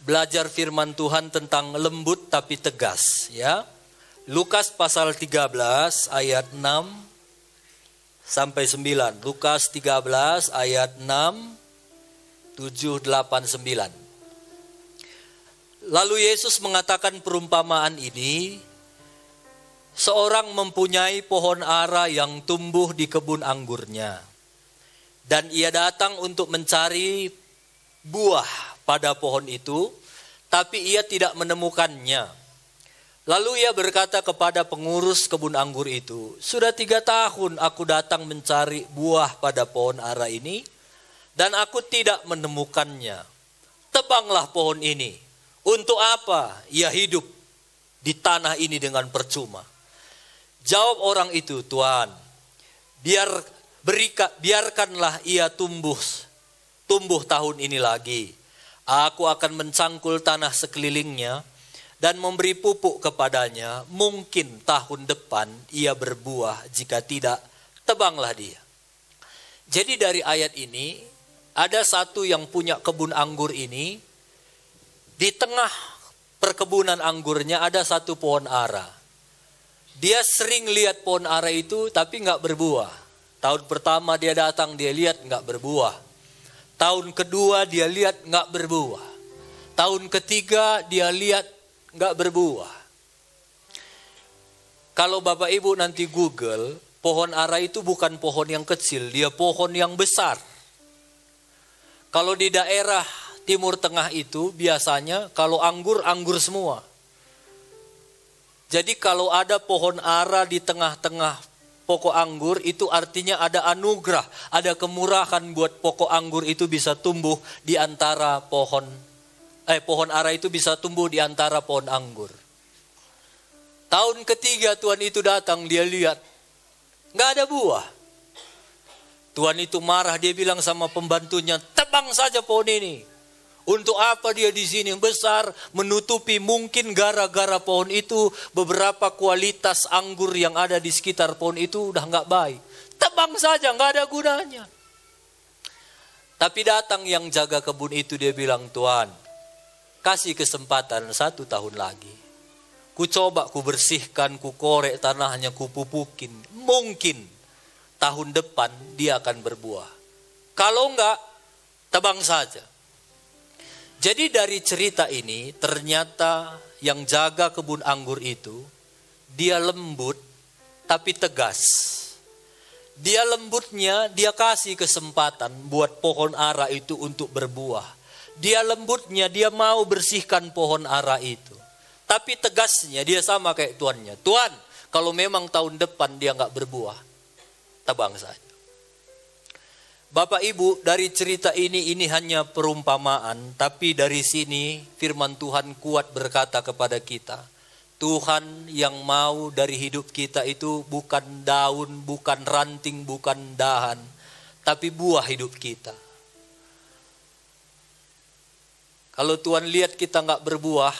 belajar firman Tuhan tentang lembut tapi tegas, ya. Lukas pasal 13 ayat 6 sampai 9. Lukas 13 ayat 6, 7, 8, 9. Lalu Yesus mengatakan perumpamaan ini. Seorang mempunyai pohon ara yang tumbuh di kebun anggurnya. Dan ia datang untuk mencari buah pada pohon itu, tapi ia tidak menemukannya. Lalu ia berkata kepada pengurus kebun anggur itu, "Sudah 3 tahun aku datang mencari buah pada pohon ara ini, dan aku tidak menemukannya. Tebanglah pohon ini. Untuk apa ia hidup di tanah ini dengan percuma?" Jawab orang itu, "Tuan, biarkanlah ia tumbuh tahun ini lagi. Aku akan mencangkul tanah sekelilingnya dan memberi pupuk kepadanya. Mungkin tahun depan ia berbuah, jika tidak, tebanglah dia." Jadi dari ayat ini, ada satu yang punya kebun anggur ini, di tengah perkebunan anggurnya ada satu pohon ara. Dia sering lihat pohon ara itu tapi nggak berbuah. Tahun pertama dia datang, dia lihat nggak berbuah. Tahun kedua dia lihat nggak berbuah. Tahun ketiga dia lihat nggak berbuah. Kalau Bapak Ibu nanti Google, pohon ara itu bukan pohon yang kecil, dia pohon yang besar. Kalau di daerah Timur Tengah itu biasanya kalau anggur semua. Jadi kalau ada pohon ara di tengah-tengah pokok anggur, itu artinya ada anugerah, ada kemurahan buat pokok anggur itu bisa tumbuh di antara pohon ara itu bisa tumbuh di antara pohon anggur. Tahun ketiga Tuhan itu datang, dia lihat nggak ada buah. Tuhan itu marah, dia bilang sama pembantunya, "Tebang saja pohon ini." Untuk apa dia di sini besar, menutupi mungkin gara-gara pohon itu beberapa kualitas anggur yang ada di sekitar pohon itu udah nggak baik. Tebang saja, nggak ada gunanya. Tapi datang yang jaga kebun itu, dia bilang, "Tuhan, kasih kesempatan 1 tahun lagi. Ku coba, ku bersihkan, ku korek tanahnya, ku pupukin. Mungkin tahun depan dia akan berbuah. Kalau enggak, tebang saja." Jadi dari cerita ini ternyata yang jaga kebun anggur itu, dia lembut tapi tegas. Dia lembutnya, dia kasih kesempatan buat pohon ara itu untuk berbuah. Dia lembutnya, dia mau bersihkan pohon ara itu. Tapi tegasnya dia sama kayak tuannya. "Tuan, kalau memang tahun depan dia nggak berbuah, tebang saja." Bapak Ibu, dari cerita ini hanya perumpamaan, tapi dari sini firman Tuhan kuat berkata kepada kita, Tuhan yang mau dari hidup kita itu bukan daun, bukan ranting, bukan dahan, tapi buah hidup kita. Kalau Tuhan lihat kita nggak berbuah,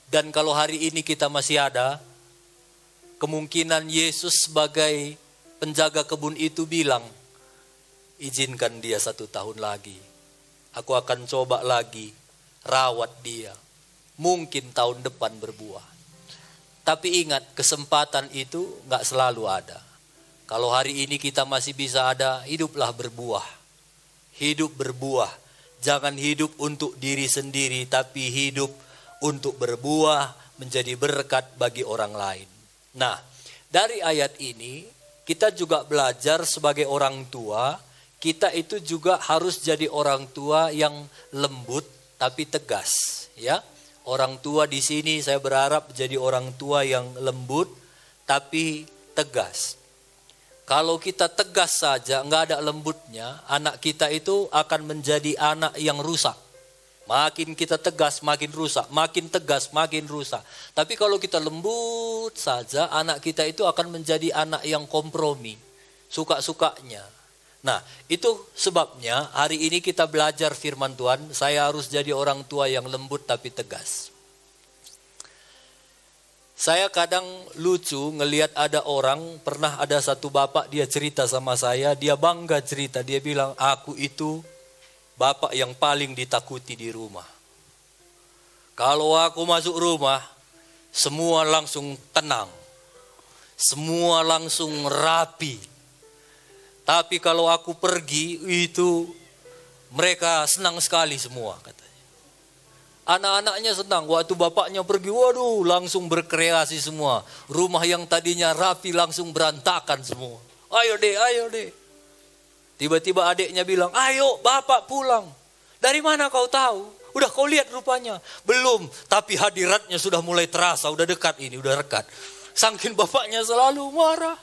dan kalau hari ini kita masih ada, kemungkinan Yesus sebagai penjaga kebun itu bilang, "Izinkan dia 1 tahun lagi. Aku akan coba lagi, rawat dia. Mungkin tahun depan berbuah." Tapi ingat, kesempatan itu gak selalu ada. Kalau hari ini kita masih bisa ada, hiduplah berbuah. Hidup berbuah. Jangan hidup untuk diri sendiri, tapi hidup untuk berbuah, menjadi berkat bagi orang lain. Nah, dari ayat ini, kita juga belajar sebagai orang tua, kita itu juga harus jadi orang tua yang lembut tapi tegas, ya. Orang tua di sini saya berharap jadi orang tua yang lembut tapi tegas. Kalau kita tegas saja, nggak ada lembutnya, anak kita itu akan menjadi anak yang rusak. Makin kita tegas, makin rusak. Makin tegas, makin rusak. Tapi kalau kita lembut saja, anak kita itu akan menjadi anak yang kompromi. Suka-sukanya. Nah, itu sebabnya hari ini kita belajar firman Tuhan. Saya harus jadi orang tua yang lembut tapi tegas. Saya kadang lucu ngelihat ada orang, pernah ada satu bapak dia cerita sama saya, dia bangga cerita, dia bilang, "Aku itu bapak yang paling ditakuti di rumah." Kalau aku masuk rumah, semua langsung tenang. Semua langsung rapi. Tapi kalau aku pergi, itu mereka senang sekali semua katanya. Anak-anaknya senang, waktu bapaknya pergi, waduh langsung berkreasi semua. Rumah yang tadinya rapi langsung berantakan semua. Ayo deh. Tiba-tiba adiknya bilang, ayo bapak pulang. Dari mana kau tahu? Udah kau lihat rupanya? Belum, tapi hadiratnya sudah mulai terasa, udah dekat ini, udah dekat. Saking bapaknya selalu marah.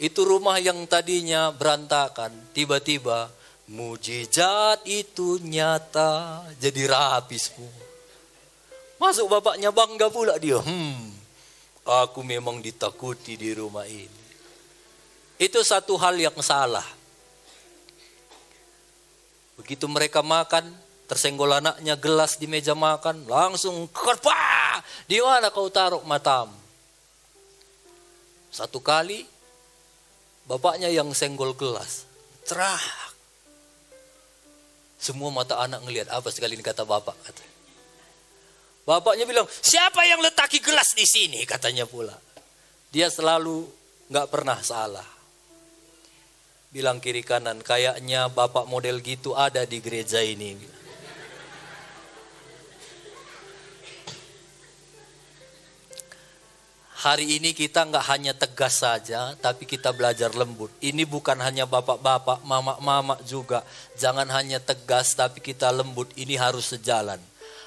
Itu rumah yang tadinya berantakan, tiba-tiba mujizat itu nyata, jadi rapi semua. Masuk bapaknya bangga pula dia. Aku memang ditakuti di rumah ini. Itu satu hal yang salah. Begitu mereka makan, tersenggol anaknya gelas di meja makan, langsung kerpa. Di mana kau taruh matamu? Satu kali, bapaknya yang senggol gelas, cerah. Semua mata anak ngelihat, apa sekali ini kata bapak. Bapaknya bilang, siapa yang letaki gelas di sini? Katanya pula. Dia selalu gak pernah salah. Bilang kiri kanan, kayaknya bapak model gitu ada di gereja ini. Hari ini kita nggak hanya tegas saja, tapi kita belajar lembut. Ini bukan hanya bapak-bapak, mama-mama juga. Jangan hanya tegas, tapi kita lembut. Ini harus sejalan.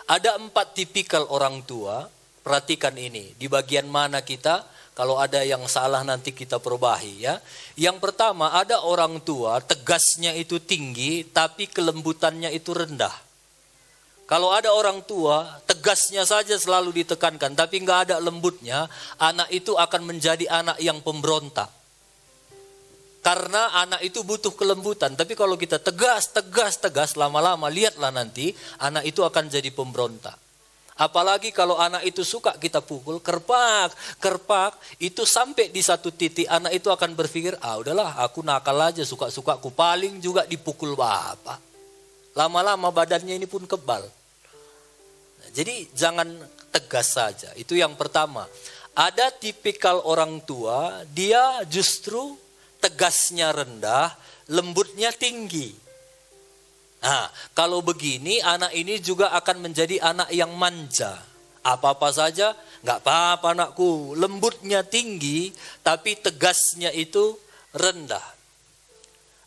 Ada 4 tipikal orang tua. Perhatikan ini. Di bagian mana kita, kalau ada yang salah nanti kita perbaiki ya. Yang pertama, ada orang tua, tegasnya itu tinggi, tapi kelembutannya itu rendah. Kalau ada orang tua, tegasnya saja selalu ditekankan, tapi nggak ada lembutnya, anak itu akan menjadi anak yang pemberontak. Karena anak itu butuh kelembutan, tapi kalau kita tegas, lama-lama lihatlah nanti, anak itu akan jadi pemberontak. Apalagi kalau anak itu suka kita pukul, kerpak, itu sampai di satu titik, anak itu akan berpikir, udahlah aku nakal aja, suka-suka aku paling juga dipukul bapak. Lama-lama badannya ini pun kebal. Nah, jadi jangan tegas saja. Itu yang pertama. Ada tipikal orang tua, dia justru tegasnya rendah, lembutnya tinggi. Nah, kalau begini anak ini juga akan menjadi anak yang manja. Apa-apa saja, nggak apa-apa anakku. Lembutnya tinggi, tapi tegasnya itu rendah.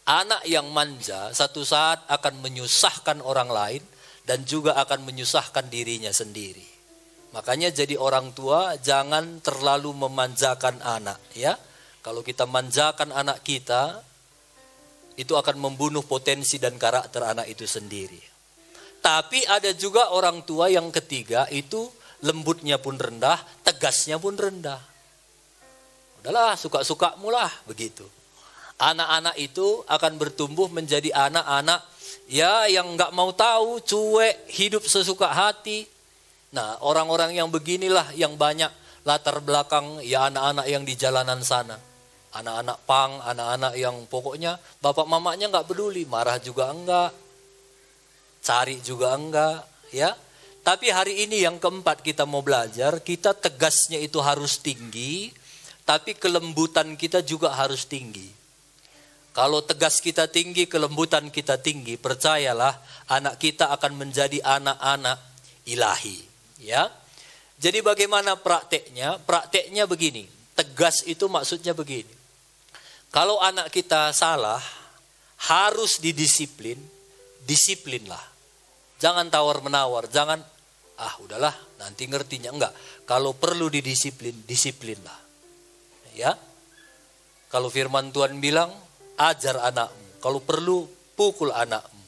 Anak yang manja satu saat akan menyusahkan orang lain dan juga akan menyusahkan dirinya sendiri. Makanya jadi orang tua jangan terlalu memanjakan anak ya. Kalau kita manjakan anak kita, itu akan membunuh potensi dan karakter anak itu sendiri. Tapi ada juga orang tua yang ketiga, itu lembutnya pun rendah, tegasnya pun rendah. Udahlah, suka-sukamu lah, begitu. Anak-anak itu akan bertumbuh menjadi anak-anak ya yang nggak mau tahu, cuek, hidup sesuka hati. Nah, orang-orang yang beginilah yang banyak latar belakang ya anak-anak yang di jalanan sana. Anak-anak pang, anak-anak yang pokoknya bapak mamanya nggak peduli, marah juga enggak, cari juga enggak, ya. Tapi hari ini yang keempat kita mau belajar, kita tegasnya itu harus tinggi, tapi kelembutan kita juga harus tinggi. Kalau tegas kita tinggi, kelembutan kita tinggi, percayalah anak kita akan menjadi anak-anak ilahi. Ya, jadi bagaimana prakteknya? Prakteknya begini, tegas itu maksudnya begini. Kalau anak kita salah, harus didisiplin, disiplinlah. Jangan tawar-menawar, jangan, udahlah nanti ngertinya, enggak. Kalau perlu didisiplin, disiplinlah. Ya, kalau firman Tuhan bilang, ajar anakmu, kalau perlu pukul anakmu.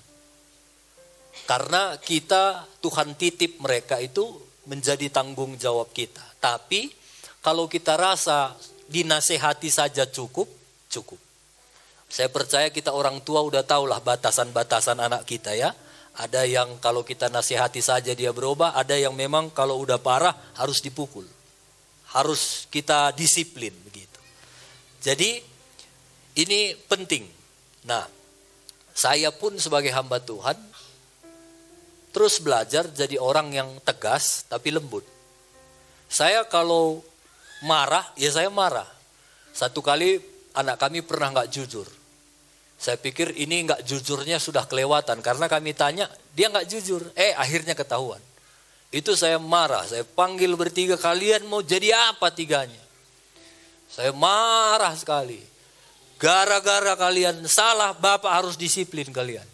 Karena kita, Tuhan titip mereka itu menjadi tanggung jawab kita. Tapi kalau kita rasa dinasehati saja cukup. Saya percaya kita orang tua udah tahulah batasan-batasan anak kita ya. Ada yang kalau kita nasihati saja dia berubah, ada yang memang kalau udah parah harus dipukul. Harus kita disiplin begitu. Jadi ini penting. Nah, saya pun sebagai hamba Tuhan Terus belajar jadi orang yang tegas tapi lembut. Saya kalau marah, ya saya marah. Satu kali anak kami pernah nggak jujur. Saya pikir ini nggak jujurnya sudah kelewatan. Karena kami tanya, dia nggak jujur. Akhirnya ketahuan. Itu saya marah, saya panggil bertiga, kalian mau jadi apa tiganya? Saya marah sekali. Gara-gara kalian salah, Bapak harus disiplin kalian.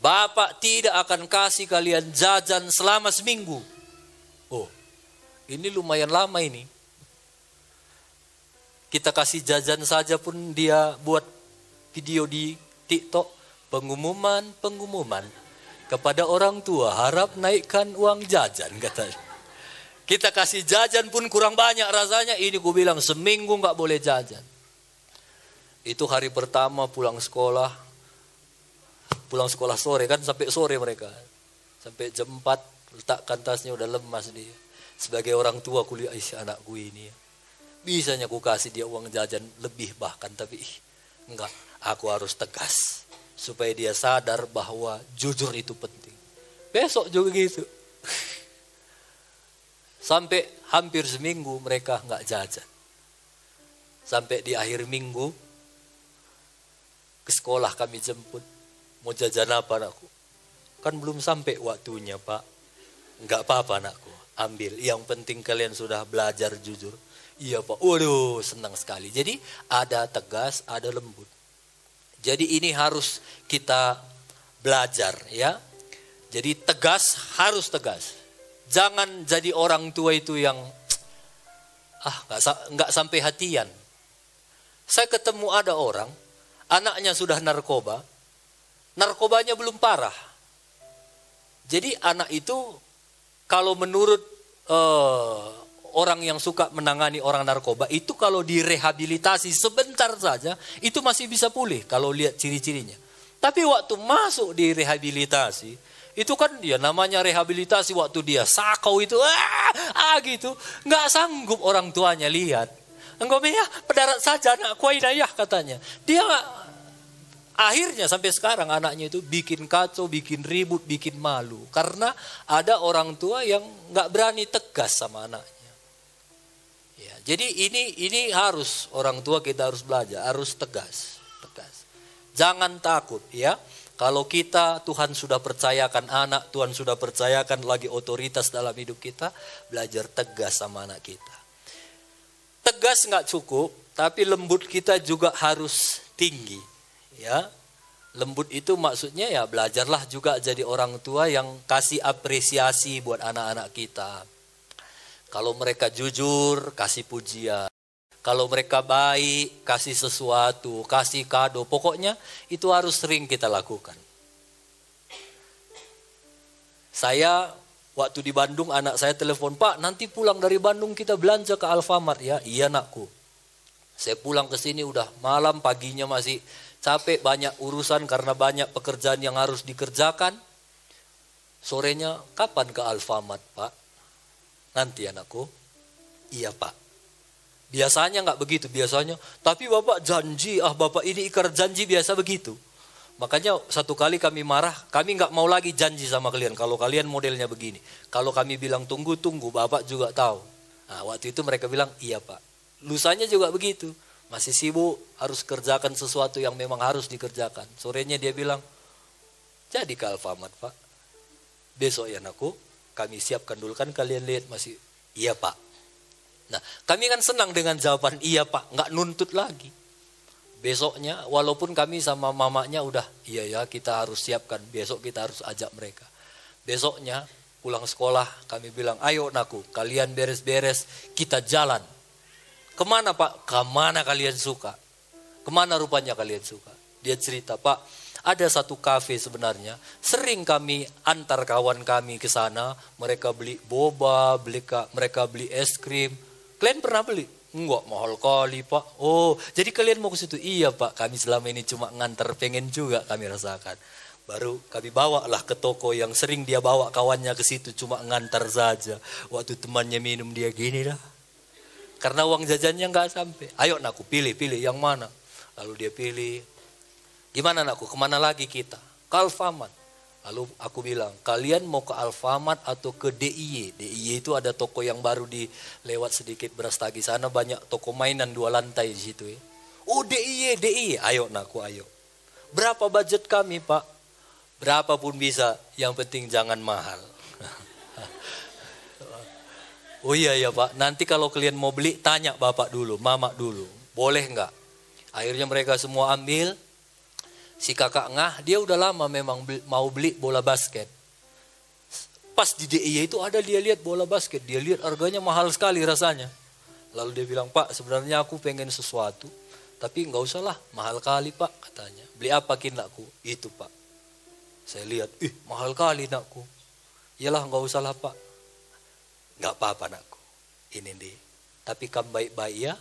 Bapak tidak akan kasih kalian jajan selama seminggu. Oh, ini lumayan lama ini. Kita kasih jajan saja pun dia buat video di TikTok. Pengumuman kepada orang tua harap naikkan uang jajan katanya. Kita kasih jajan pun kurang banyak rasanya. Ini gue bilang seminggu gak boleh jajan. Itu hari pertama pulang sekolah sore kan, sampai sore mereka. Sampai jam 4 letakkan tasnya udah lemas dia. Sebagai orang tua kuliah anakku ini. Bisanya aku kasih dia uang jajan lebih bahkan, tapi enggak, aku harus tegas. Supaya dia sadar bahwa jujur itu penting. Besok juga gitu. Sampai hampir seminggu mereka enggak jajan. Sampai di akhir minggu ke sekolah kami jemput. Mau jajan apa anakku? Kan belum sampai waktunya Pak. Enggak apa-apa anakku, ambil. Yang penting kalian sudah belajar jujur. Iya Pak, waduh senang sekali. Jadi ada tegas, ada lembut. Jadi ini harus kita belajar ya. Jadi tegas, harus tegas. Jangan jadi orang tua itu yang enggak sampai hatian. Saya ketemu ada orang, anaknya sudah narkoba. Narkobanya belum parah. Jadi anak itu kalau menurut orang yang suka menangani orang narkoba itu kalau direhabilitasi sebentar saja itu masih bisa pulih kalau lihat ciri-cirinya. Tapi waktu masuk di rehabilitasi itu kan dia namanya rehabilitasi, waktu dia sakau itu gitu nggak sanggup orang tuanya lihat. Enggak ya pedarat saja anakku ayah katanya. Dia akhirnya sampai sekarang anaknya itu bikin kacau, bikin ribut, bikin malu. Karena ada orang tua yang nggak berani tegas sama anaknya. Ya, jadi ini harus orang tua kita harus belajar, harus tegas. Jangan takut ya. Kalau kita Tuhan sudah percayakan anak, Tuhan sudah percayakan lagi otoritas dalam hidup kita, belajar tegas sama anak kita. Tegas nggak cukup, tapi lembut kita juga harus tinggi. Ya, lembut itu maksudnya ya belajarlah juga jadi orang tua yang kasih apresiasi buat anak-anak kita. Kalau mereka jujur, kasih pujian. Kalau mereka baik, kasih sesuatu, kasih kado. Pokoknya itu harus sering kita lakukan. Saya waktu di Bandung anak saya telepon, Pak nanti pulang dari Bandung kita belanja ke Alfamart ya. Iya nakku. Saya pulang ke sini udah malam, paginya masih capek, banyak urusan karena banyak pekerjaan yang harus dikerjakan. Sorenya, kapan ke Alfamart Pak? Nanti anakku. Iya Pak. Biasanya nggak begitu, biasanya. Tapi Bapak janji, Bapak ini ikrar janji, biasa begitu. Makanya satu kali kami marah, kami nggak mau lagi janji sama kalian. Kalau kalian modelnya begini. Kalau kami bilang tunggu, Bapak juga tahu. Nah, waktu itu mereka bilang, iya Pak. Lusanya juga begitu. Masih sibuk, harus kerjakan sesuatu yang memang harus dikerjakan. Sorenya dia bilang, jadi ke Alfamart Pak. Besok ya anakku, kami siapkan dulu, kan kalian lihat masih, iya Pak. Nah kami kan senang dengan jawaban iya Pak, nggak nuntut lagi. Besoknya walaupun kami sama mamanya udah, iya ya kita harus siapkan, besok kita harus ajak mereka. Besoknya pulang sekolah kami bilang, ayo anakku kalian beres-beres, kita jalan. Kemana Pak? Kemana kalian suka? Kemana rupanya kalian suka? Dia cerita, Pak, ada satu kafe sebenarnya. Sering kami antar kawan kami ke sana. Mereka beli boba, mereka beli es krim. Kalian pernah beli? Enggak, mahal kali Pak. Oh, jadi kalian mau ke situ? Iya Pak, kami selama ini cuma ngantar, pengen juga kami rasakan. Baru kami bawalah ke toko yang sering dia bawa kawannya ke situ, cuma ngantar saja. Waktu temannya minum dia gini dah. Karena uang jajannya nggak sampai. Ayo anakku pilih yang mana. Lalu dia pilih. Gimana anakku, kemana lagi kita? Ke Alfamart. Lalu aku bilang, kalian mau ke Alfamart atau ke DIY? DIY itu ada toko yang baru di lewat sedikit Brastagi sana, banyak toko mainan 2 lantai di situ ya. Oh DIY, DIY. Ayo nakku, ayo. Berapa budget kami Pak? Berapapun bisa, yang penting jangan mahal. Oh iya ya Pak, nanti kalau kalian mau beli, tanya Bapak dulu, Mama dulu. Boleh nggak? Akhirnya mereka semua ambil. Si kakak ngah, dia udah lama memang mau beli bola basket. Pas di DIY itu ada dia lihat bola basket. Dia lihat harganya mahal sekali rasanya. Lalu dia bilang, Pak sebenarnya aku pengen sesuatu. Tapi nggak usah lah, mahal kali Pak katanya. Beli apa nakku? Itu Pak. Saya lihat, mahal kali nakku. Iyalah nggak usah lah Pak. Nggak apa-apa nakku. Ini nih. Tapi kamu baik-baik ya.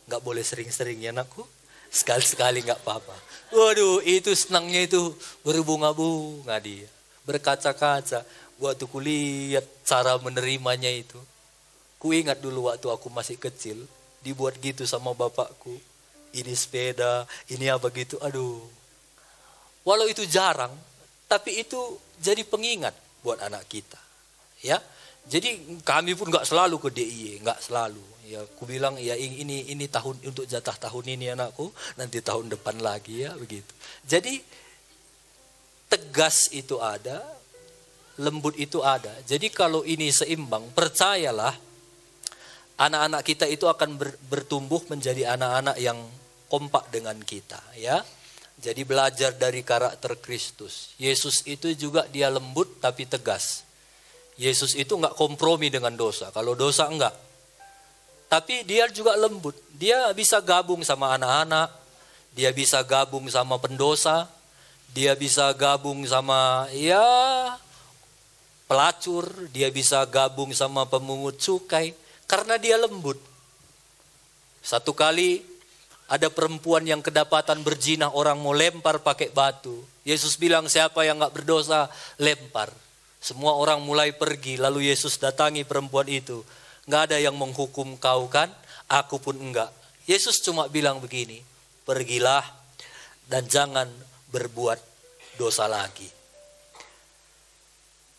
Nggak boleh sering-sering ya nakku. Sekali-sekali nggak apa-apa. Waduh, itu senangnya itu berbunga-bunga dia. Berkaca-kaca. Waktu kulihat cara menerimanya itu. Ku ingat dulu waktu aku masih kecil. Dibuat gitu sama bapakku. Ini sepeda, ini apa gitu. Aduh. Walau itu jarang. Tapi itu jadi pengingat buat anak kita. Ya. Jadi kami pun nggak selalu ke DIY. Nggak selalu. Ya, aku bilang ya ini tahun untuk jatah tahun ini anakku, nanti tahun depan lagi ya begitu. Jadi tegas itu ada, lembut itu ada. Jadi kalau ini seimbang, percayalah anak-anak kita itu akan bertumbuh menjadi anak-anak yang kompak dengan kita ya. Jadi belajar dari karakter Kristus. Yesus itu juga dia lembut tapi tegas. Yesus itu enggak kompromi dengan dosa. Kalau dosa enggak. Tapi dia juga lembut. Dia bisa gabung sama anak-anak. Dia bisa gabung sama pendosa. Dia bisa gabung sama pelacur. Dia bisa gabung sama pemungut cukai. Karena dia lembut. Satu kali ada perempuan yang kedapatan berzina, orang mau lempar pakai batu. Yesus bilang siapa yang gak berdosa lempar. Semua orang mulai pergi. Lalu Yesus datangi perempuan itu. Gak ada yang menghukum kau kan? Aku pun enggak. Yesus cuma bilang begini. Pergilah dan jangan berbuat dosa lagi.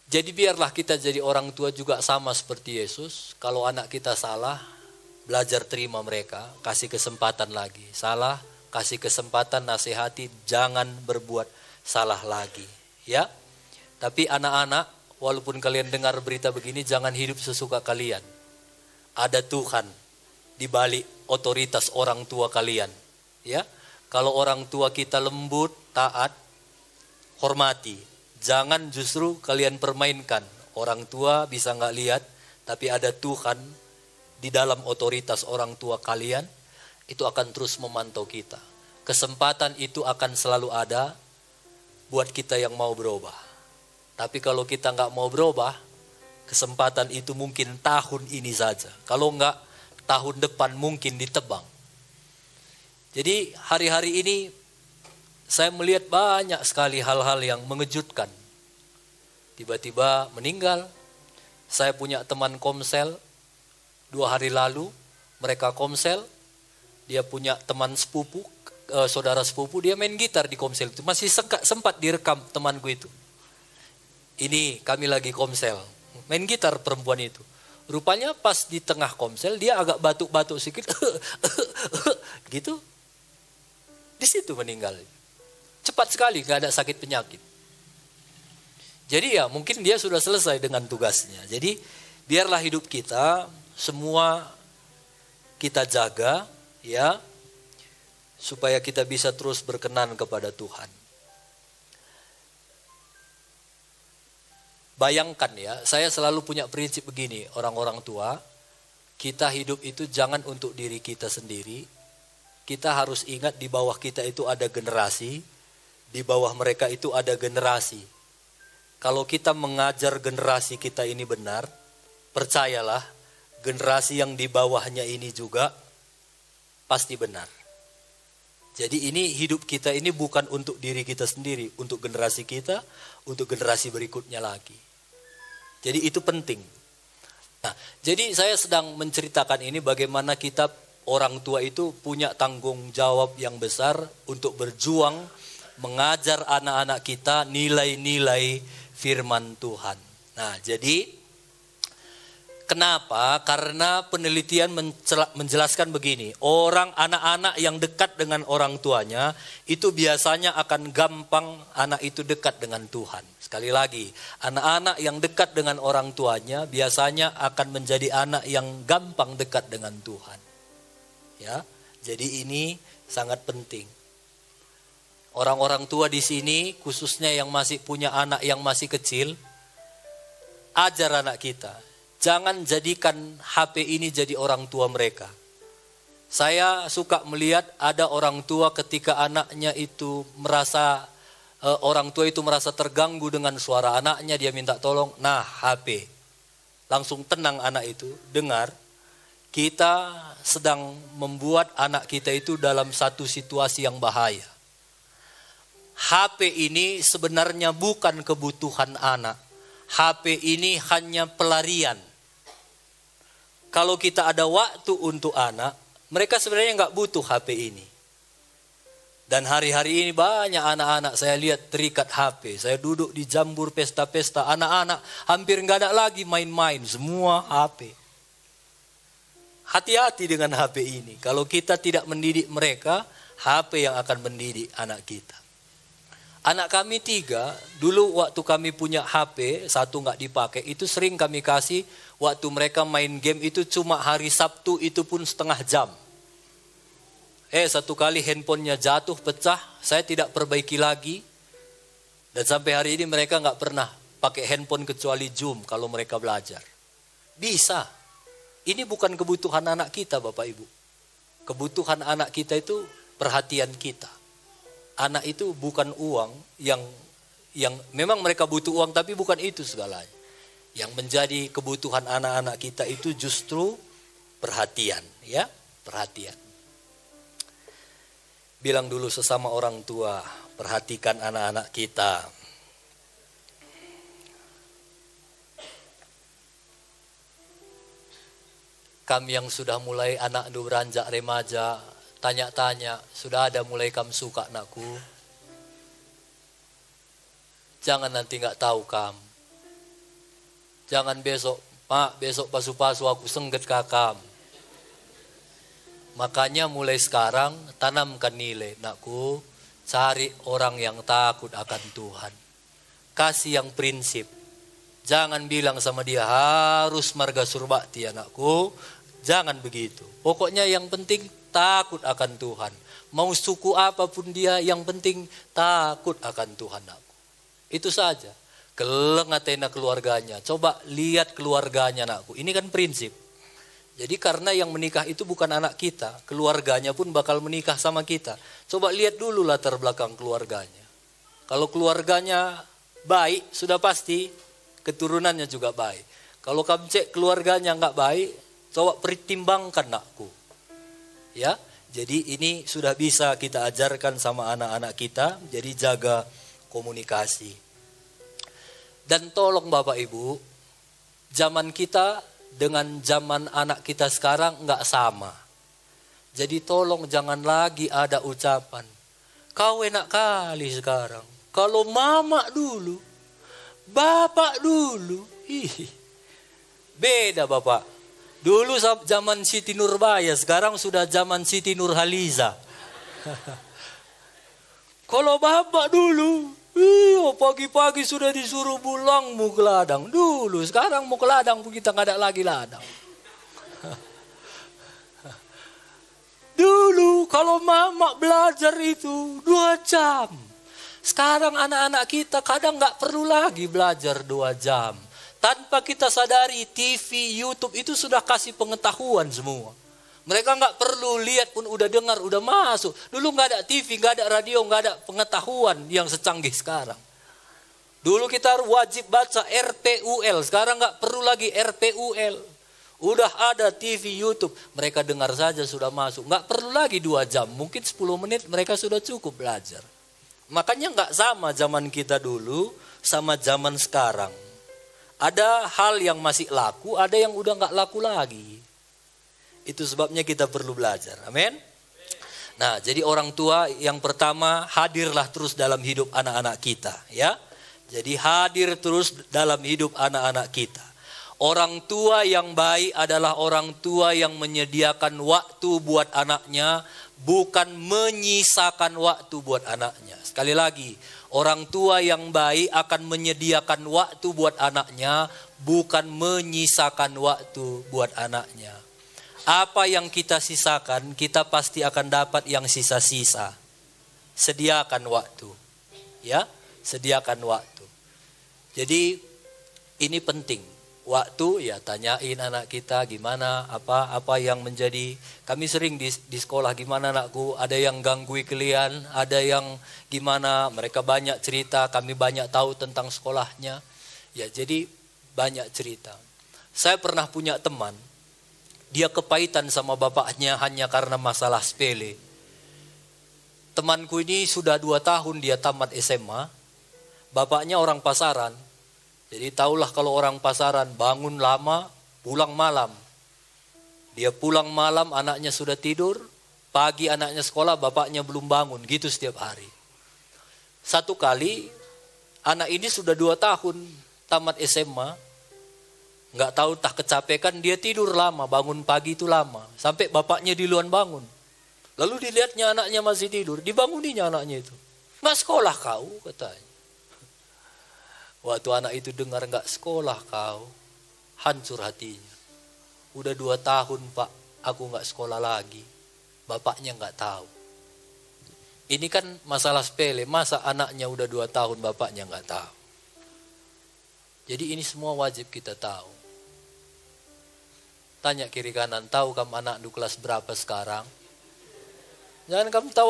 Jadi biarlah kita jadi orang tua juga sama seperti Yesus. Kalau anak kita salah, belajar terima mereka. Kasih kesempatan lagi. Salah, kasih kesempatan, nasihati. Jangan berbuat salah lagi. Ya. Tapi anak-anak, walaupun kalian dengar berita begini, jangan hidup sesuka kalian. Ada Tuhan di balik otoritas orang tua kalian. Ya, kalau orang tua kita lembut, taat, hormati. Jangan justru kalian permainkan. Orang tua bisa nggak lihat, tapi ada Tuhan di dalam otoritas orang tua kalian. Itu akan terus memantau kita. Kesempatan itu akan selalu ada buat kita yang mau berubah. Tapi kalau kita nggak mau berubah, kesempatan itu mungkin tahun ini saja. Kalau enggak, tahun depan mungkin ditebang. Jadi hari-hari ini saya melihat banyak sekali hal-hal yang mengejutkan. Tiba-tiba meninggal. Saya punya teman komsel, 2 hari lalu mereka komsel. Dia punya teman sepupu, saudara sepupu, dia main gitar di komsel itu. Masih sempat direkam temanku itu. Ini kami lagi komsel. Main gitar perempuan itu. Rupanya pas di tengah komsel dia agak batuk-batuk sedikit. Gitu. Di situ meninggal. Cepat sekali, gak ada sakit penyakit. Jadi ya mungkin dia sudah selesai dengan tugasnya. Jadi biarlah hidup kita semua kita jaga ya. Supaya kita bisa terus berkenan kepada Tuhan. Bayangkan ya, saya selalu punya prinsip begini, orang-orang tua, kita hidup itu jangan untuk diri kita sendiri. Kita harus ingat di bawah kita itu ada generasi, di bawah mereka itu ada generasi. Kalau kita mengajar generasi kita ini benar, percayalah, generasi yang di bawahnya ini juga pasti benar. Jadi ini hidup kita ini bukan untuk diri kita sendiri, untuk generasi kita, untuk generasi berikutnya lagi. Jadi itu penting. Nah, jadi saya sedang menceritakan ini bagaimana kita orang tua itu punya tanggung jawab yang besar untuk berjuang mengajar anak-anak kita nilai-nilai firman Tuhan. Nah, jadi kenapa? Karena penelitian menjelaskan begini, anak-anak yang dekat dengan orang tuanya itu biasanya akan gampang anak itu dekat dengan Tuhan. Sekali lagi, anak-anak yang dekat dengan orang tuanya biasanya akan menjadi anak yang gampang dekat dengan Tuhan. Ya, jadi ini sangat penting. Orang-orang tua di sini, khususnya yang masih punya anak yang masih kecil, ajar anak kita. Jangan jadikan HP ini jadi orang tua mereka. Saya suka melihat ada orang tua ketika anaknya itu merasa, orang tua itu merasa terganggu dengan suara anaknya, dia minta tolong, nah HP. Langsung tenang anak itu, dengar, kita sedang membuat anak kita itu dalam satu situasi yang bahaya. HP ini sebenarnya bukan kebutuhan anak. HP ini hanya pelarian. Kalau kita ada waktu untuk anak, mereka sebenarnya nggak butuh HP ini. Dan hari-hari ini banyak anak-anak saya lihat terikat HP. Saya duduk di jambur pesta-pesta, anak-anak hampir nggak ada lagi main-main, semua HP. Hati-hati dengan HP ini. Kalau kita tidak mendidik mereka, HP yang akan mendidik anak kita. Anak kami 3, dulu waktu kami punya HP, 1 nggak dipakai, itu sering kami kasih waktu mereka main game itu cuma hari Sabtu, itu pun setengah jam. Satu kali handphonenya jatuh, pecah, saya tidak perbaiki lagi. Dan sampai hari ini mereka nggak pernah pakai handphone kecuali Zoom kalau mereka belajar. Bisa. Ini bukan kebutuhan anak kita Bapak Ibu. Kebutuhan anak kita itu perhatian kita. Anak itu bukan uang yang memang mereka butuh uang, tapi bukan itu segalanya. Yang menjadi kebutuhan anak-anak kita itu justru perhatian, ya, perhatian. Bilang dulu sesama orang tua, perhatikan anak-anak kita. Kami yang sudah mulai anak beranjak remaja, tanya-tanya, sudah ada mulai kamu suka anakku? Jangan nanti nggak tahu kamu. Jangan besok, Pak, besok pasu-pasu aku sengget kakam. Makanya mulai sekarang tanamkan nilai, nakku, cari orang yang takut akan Tuhan. Kasih yang prinsip. Jangan bilang sama dia harus marga surbakti anakku. Jangan begitu. Pokoknya yang penting takut akan Tuhan. Mau suku apapun dia, yang penting takut akan Tuhan aku. Itu saja. Kelengatena keluarganya. Coba lihat keluarganya anakku. Ini kan prinsip. Jadi karena yang menikah itu bukan anak kita. Keluarganya pun bakal menikah sama kita. Coba lihat dulu latar belakang keluarganya. Kalau keluarganya baik, sudah pasti keturunannya juga baik. Kalau kamu cek keluarganya nggak baik, coba pertimbangkan nakku. Ya, jadi ini sudah bisa kita ajarkan sama anak-anak kita. Jadi jaga komunikasi. Dan tolong Bapak Ibu, zaman kita dengan zaman anak kita sekarang nggak sama. Jadi tolong jangan lagi ada ucapan, kau enak kali sekarang. Kalau mama dulu, bapak dulu, beda Bapak. Dulu zaman Siti Nurbaya, sekarang sudah zaman Siti Nurhaliza. Kalau bapak dulu, pagi-pagi sudah disuruh pulang mau ke ladang. Dulu, sekarang mau ke ladang kita nggak ada lagi ladang. Dulu kalau mama belajar itu 2 jam. Sekarang anak-anak kita kadang nggak perlu lagi belajar 2 jam. Tanpa kita sadari TV, YouTube itu sudah kasih pengetahuan semua. Mereka nggak perlu lihat pun udah dengar, udah masuk. Dulu nggak ada TV, nggak ada radio, nggak ada pengetahuan yang secanggih sekarang. Dulu kita wajib baca RPUL, sekarang nggak perlu lagi RPUL. Udah ada TV, YouTube, mereka dengar saja sudah masuk. Nggak perlu lagi 2 jam, mungkin 10 menit mereka sudah cukup belajar. Makanya nggak sama zaman kita dulu sama zaman sekarang. Ada hal yang masih laku, ada yang udah nggak laku lagi. Itu sebabnya kita perlu belajar. Amin. Nah, jadi orang tua yang pertama, hadirlah terus dalam hidup anak-anak kita, ya. Jadi hadir terus dalam hidup anak-anak kita. Orang tua yang baik adalah orang tua yang menyediakan waktu buat anaknya, bukan menyisakan waktu buat anaknya. Sekali lagi, orang tua yang baik akan menyediakan waktu buat anaknya, bukan menyisakan waktu buat anaknya. Apa yang kita sisakan, kita pasti akan dapat yang sisa-sisa. Sediakan waktu. Ya, sediakan waktu. Jadi ini penting. Waktu, ya tanyain anak kita gimana, apa yang menjadi. Kami sering di sekolah, gimana anakku, ada yang ganggu kalian, ada yang gimana, mereka banyak cerita, kami banyak tahu tentang sekolahnya. Ya, jadi banyak cerita. Saya pernah punya teman, dia kepahitan sama bapaknya hanya karena masalah sepele. Temanku ini sudah 2 tahun dia tamat SMA. Bapaknya orang pasaran. Jadi tahulah kalau orang pasaran bangun lama, pulang malam. Dia pulang malam, anaknya sudah tidur. Pagi anaknya sekolah, bapaknya belum bangun. Gitu setiap hari. Satu kali, anak ini sudah 2 tahun tamat SMA. Nggak tahu tak kecapekan, dia tidur lama, bangun pagi itu lama. Sampai bapaknya duluan bangun. Lalu dilihatnya anaknya masih tidur, dibanguninya anaknya itu. Nggak sekolah kau, katanya. Waktu anak itu dengar nggak sekolah kau, hancur hatinya. Udah 2 tahun pak, aku nggak sekolah lagi. Bapaknya nggak tahu. Ini kan masalah sepele, masa anaknya udah 2 tahun bapaknya nggak tahu. Jadi ini semua wajib kita tahu. Tanya kiri kanan, tahu kamu anak di kelas berapa sekarang? Jangan kamu tahu,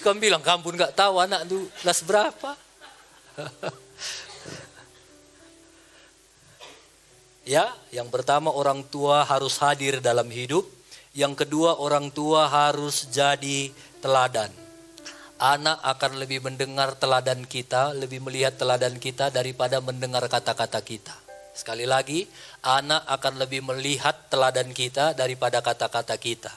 kamu bilang kamu pun nggak tahu anak itu kelas berapa. Ya, yang pertama orang tua harus hadir dalam hidup. Yang kedua orang tua harus jadi teladan. Anak akan lebih mendengar teladan kita, lebih melihat teladan kita daripada mendengar kata-kata kita. Sekali lagi, anak akan lebih melihat teladan kita daripada kata-kata kita.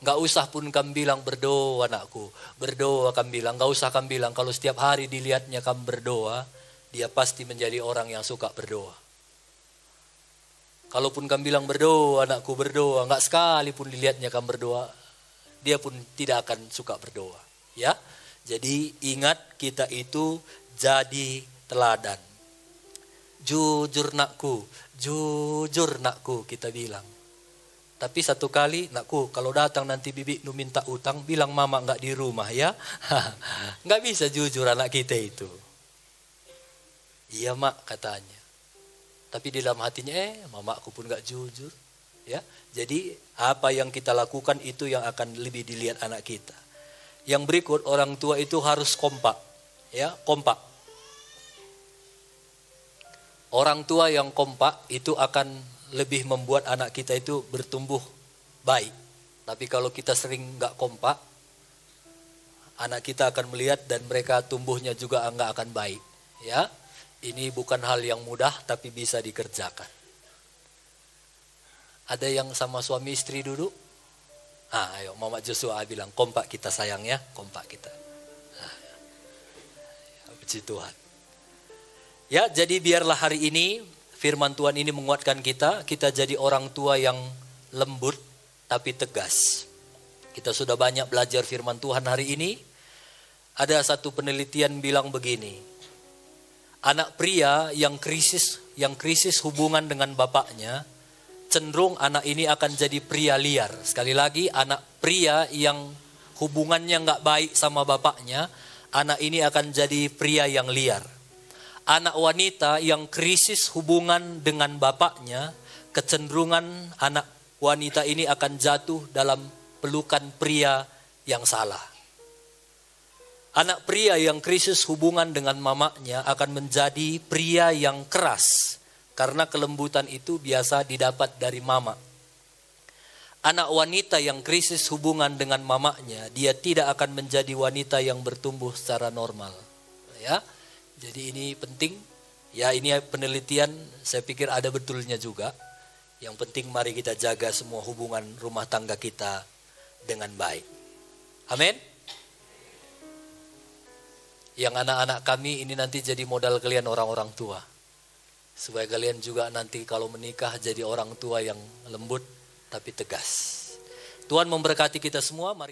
Gak usah pun kamu bilang berdoa anakku. Berdoa kamu bilang, gak usah kamu bilang. Kalau setiap hari dilihatnya kamu berdoa, dia pasti menjadi orang yang suka berdoa. Kalaupun kamu bilang berdoa anakku berdoa, gak sekali pun dilihatnya kamu berdoa, dia pun tidak akan suka berdoa. Ya, jadi ingat kita itu jadi teladan. Jujur nakku kita bilang. Tapi satu kali nakku kalau datang nanti bibi nu minta utang bilang mama nggak di rumah ya. Nggak bisa jujur anak kita itu. Iya mak katanya. Tapi di dalam hatinya mamaku pun nggak jujur. Ya, jadi apa yang kita lakukan itu yang akan lebih dilihat anak kita. Yang berikut orang tua itu harus kompak. Ya, kompak. Orang tua yang kompak itu akan lebih membuat anak kita itu bertumbuh baik. Tapi kalau kita sering nggak kompak, anak kita akan melihat dan mereka tumbuhnya juga nggak akan baik. Ya, ini bukan hal yang mudah tapi bisa dikerjakan. Ada yang sama suami istri duduk? Ayo Mama Joshua bilang kompak kita sayang ya, kompak kita. Puji Tuhan. Ya, jadi biarlah hari ini firman Tuhan ini menguatkan kita jadi orang tua yang lembut tapi tegas. Kita sudah banyak belajar firman Tuhan hari ini. Ada satu penelitian bilang begini. Anak pria yang krisis hubungan dengan bapaknya, cenderung anak ini akan jadi pria liar. Sekali lagi, anak pria yang hubungannya nggak baik sama bapaknya, anak ini akan jadi pria yang liar. Anak wanita yang krisis hubungan dengan bapaknya, kecenderungan anak wanita ini akan jatuh dalam pelukan pria yang salah. Anak pria yang krisis hubungan dengan mamanya akan menjadi pria yang keras, karena kelembutan itu biasa didapat dari mama. Anak wanita yang krisis hubungan dengan mamanya, dia tidak akan menjadi wanita yang bertumbuh secara normal. Ya. Jadi ini penting, ya ini penelitian saya pikir ada betulnya juga. Yang penting mari kita jaga semua hubungan rumah tangga kita dengan baik. Amin. Yang anak-anak kami ini nanti jadi modal kalian orang-orang tua. Supaya kalian juga nanti kalau menikah jadi orang tua yang lembut tapi tegas. Tuhan memberkati kita semua. Mari